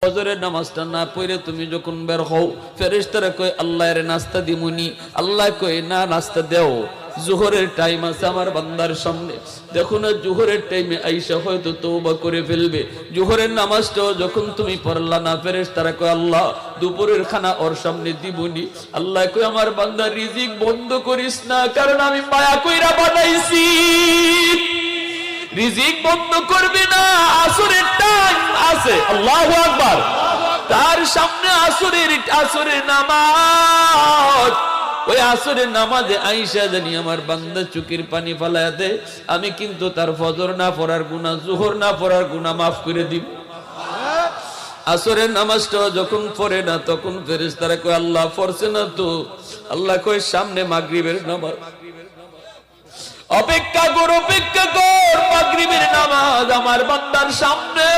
ফজরের নামাজটা না পড়ে তুমি যখন বের হও, ফেরেশতারা কয় আল্লাহর নাস্তা দিমুনি, আল্লাহ কয় না নাস্তা দেও, জোহরের টাইম আছে আমার বান্দার সামনে। দেখো না জোহরের টাইমে আইসা হয়তো তওবা করে ফেলবে। জোহরের নামাজটাও যখন তুমি পড়লা না, ফেরেশতারা কয় আল্লাহ দুপুরের খানা ওর সামনে দিবনি। আল্লাহ কয় আমার বান্দা রিজিক বন্ধ করিস না, কারণ আমি মায়া কইরা বানাইছি, রিজিক বন্ধ করবে না। আসরের টাইম আছে, আল্লাহু আকবার, তার সামনে আসরের নামাজ। ওই আসরের নামাজে আইসা জানি আমার বান্দা চোখের পানি ফালায়া দে, আমি কিন্তু তার ফজর না পড়ার গুনাহ, জোহর না পড়ার গুনাহ মাফ করে দিব। আসরের নামাজটা যখন পড়ে না, তখন ফেরেশতারা কয় আল্লাহ পড়ছে না তো। আল্লাহ কয় সামনে মাগরিবের নামাজ, অপেক্ষা কর মাগরিবের নামাজ আমার বান্দার সামনে।